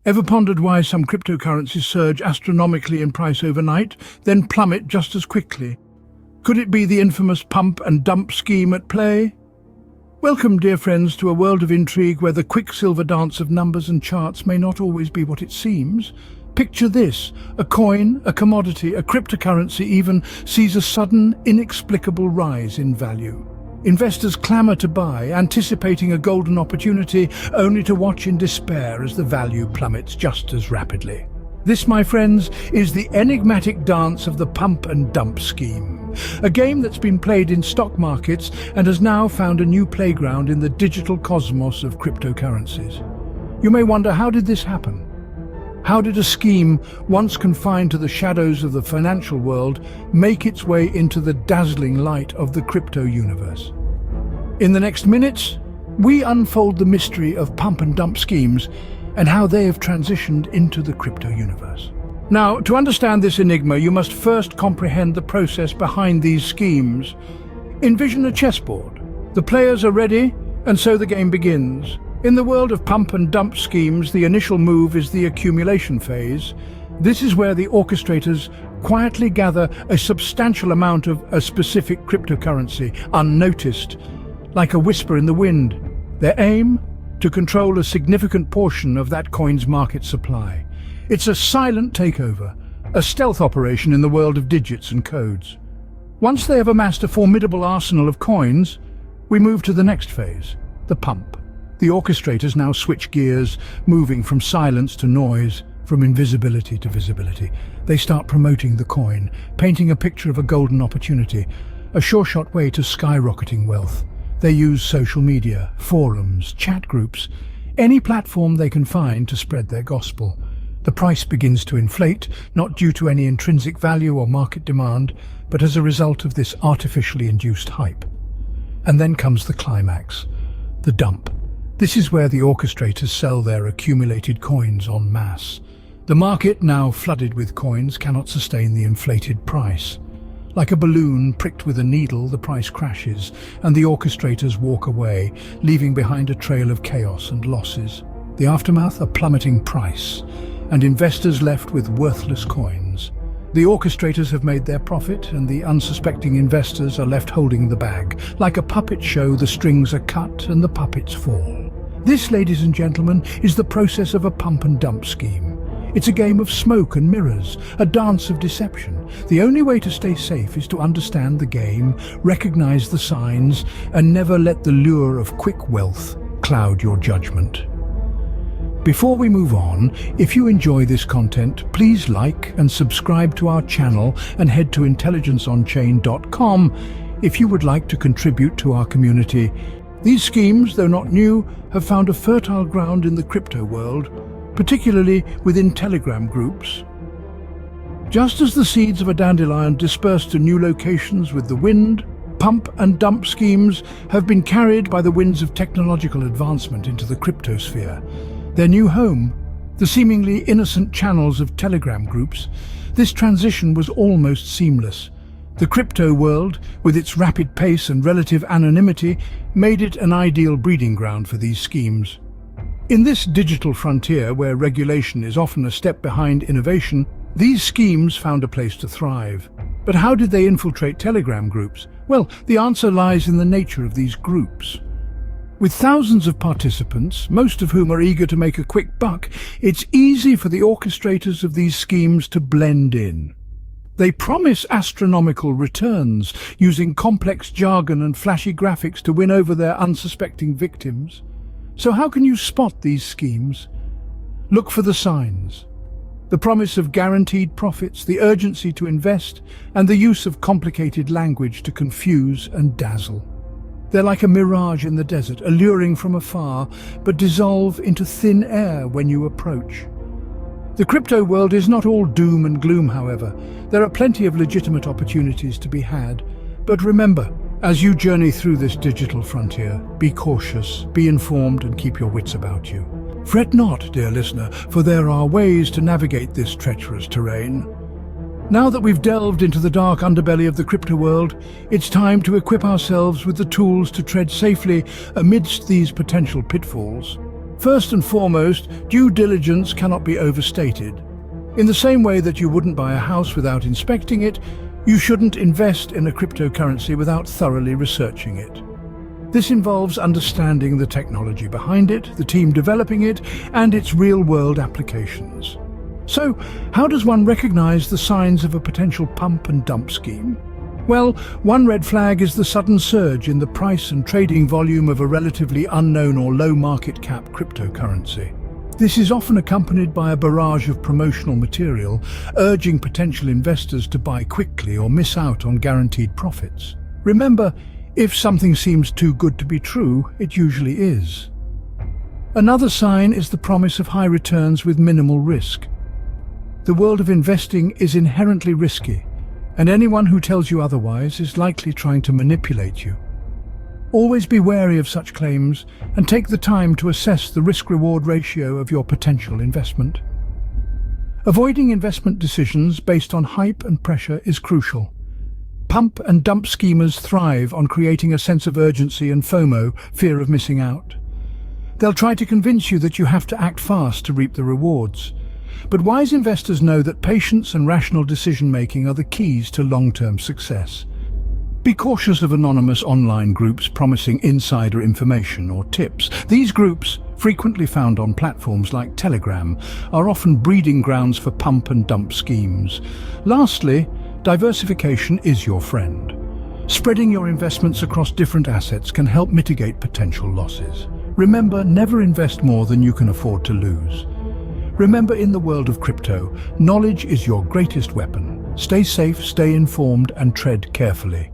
Ever pondered why some cryptocurrencies surge astronomically in price overnight, then plummet just as quickly? Could it be the infamous pump and dump scheme at play? Welcome, dear friends, to a world of intrigue where the quicksilver dance of numbers and charts may not always be what it seems. Picture this: a coin, a commodity, a cryptocurrency even, sees a sudden, inexplicable rise in value. Investors clamor to buy, anticipating a golden opportunity, only to watch in despair as the value plummets just as rapidly. This, my friends, is the enigmatic dance of the pump and dump scheme, a game that's been played in stock markets and has now found a new playground in the digital cosmos of cryptocurrencies. You may wonder, how did this happen? How did a scheme, once confined to the shadows of the financial world, make its way into the dazzling light of the crypto universe? In the next minutes, we unfold the mystery of pump and dump schemes and how they have transitioned into the crypto universe. Now, to understand this enigma, you must first comprehend the process behind these schemes. Envision a chessboard. The players are ready, and so the game begins. In the world of pump and dump schemes, the initial move is the accumulation phase. This is where the orchestrators quietly gather a substantial amount of a specific cryptocurrency, unnoticed, like a whisper in the wind. Their aim? To control a significant portion of that coin's market supply. It's a silent takeover, a stealth operation in the world of digits and codes. Once they have amassed a formidable arsenal of coins, we move to the next phase, the pump. The orchestrators now switch gears, moving from silence to noise, from invisibility to visibility. They start promoting the coin, painting a picture of a golden opportunity, a sure-shot way to skyrocketing wealth. They use social media, forums, chat groups, any platform they can find to spread their gospel. The price begins to inflate, not due to any intrinsic value or market demand, but as a result of this artificially induced hype. And then comes the climax, the dump. This is where the orchestrators sell their accumulated coins en masse. The market, now flooded with coins, cannot sustain the inflated price. Like a balloon pricked with a needle, the price crashes, and the orchestrators walk away, leaving behind a trail of chaos and losses. The aftermath, a plummeting price, and investors left with worthless coins. The orchestrators have made their profit, and the unsuspecting investors are left holding the bag. Like a puppet show, the strings are cut and the puppets fall. This, ladies and gentlemen, is the process of a pump and dump scheme. It's a game of smoke and mirrors, a dance of deception. The only way to stay safe is to understand the game, recognize the signs, and never let the lure of quick wealth cloud your judgment. Before we move on, if you enjoy this content, please like and subscribe to our channel and head to intelligenceonchain.com if you would like to contribute to our community. These schemes, though not new, have found a fertile ground in the crypto world, particularly within Telegram groups. Just as the seeds of a dandelion disperse to new locations with the wind, pump and dump schemes have been carried by the winds of technological advancement into the cryptosphere. Their new home, the seemingly innocent channels of Telegram groups, this transition was almost seamless. The crypto world, with its rapid pace and relative anonymity, made it an ideal breeding ground for these schemes. In this digital frontier, where regulation is often a step behind innovation, these schemes found a place to thrive. But how did they infiltrate Telegram groups? Well, the answer lies in the nature of these groups. With thousands of participants, most of whom are eager to make a quick buck, it's easy for the orchestrators of these schemes to blend in. They promise astronomical returns, using complex jargon and flashy graphics to win over their unsuspecting victims. So how can you spot these schemes? Look for the signs. The promise of guaranteed profits, the urgency to invest, and the use of complicated language to confuse and dazzle. They're like a mirage in the desert, alluring from afar, but dissolve into thin air when you approach. The crypto world is not all doom and gloom, however. There are plenty of legitimate opportunities to be had. But remember, as you journey through this digital frontier, be cautious, be informed, and keep your wits about you. Fret not, dear listener, for there are ways to navigate this treacherous terrain. Now that we've delved into the dark underbelly of the crypto world, it's time to equip ourselves with the tools to tread safely amidst these potential pitfalls. First and foremost, due diligence cannot be overstated. In the same way that you wouldn't buy a house without inspecting it, you shouldn't invest in a cryptocurrency without thoroughly researching it. This involves understanding the technology behind it, the team developing it, and its real-world applications. So, how does one recognize the signs of a potential pump and dump scheme? Well, one red flag is the sudden surge in the price and trading volume of a relatively unknown or low market cap cryptocurrency. This is often accompanied by a barrage of promotional material, urging potential investors to buy quickly or miss out on guaranteed profits. Remember, if something seems too good to be true, it usually is. Another sign is the promise of high returns with minimal risk. The world of investing is inherently risky, and anyone who tells you otherwise is likely trying to manipulate you. Always be wary of such claims and take the time to assess the risk-reward ratio of your potential investment. Avoiding investment decisions based on hype and pressure is crucial. Pump and dump schemers thrive on creating a sense of urgency and FOMO, fear of missing out. They'll try to convince you that you have to act fast to reap the rewards. But wise investors know that patience and rational decision-making are the keys to long-term success. Be cautious of anonymous online groups promising insider information or tips. These groups, frequently found on platforms like Telegram, are often breeding grounds for pump and dump schemes. Lastly, diversification is your friend. Spreading your investments across different assets can help mitigate potential losses. Remember, never invest more than you can afford to lose. Remember, in the world of crypto, knowledge is your greatest weapon. Stay safe, stay informed, and tread carefully.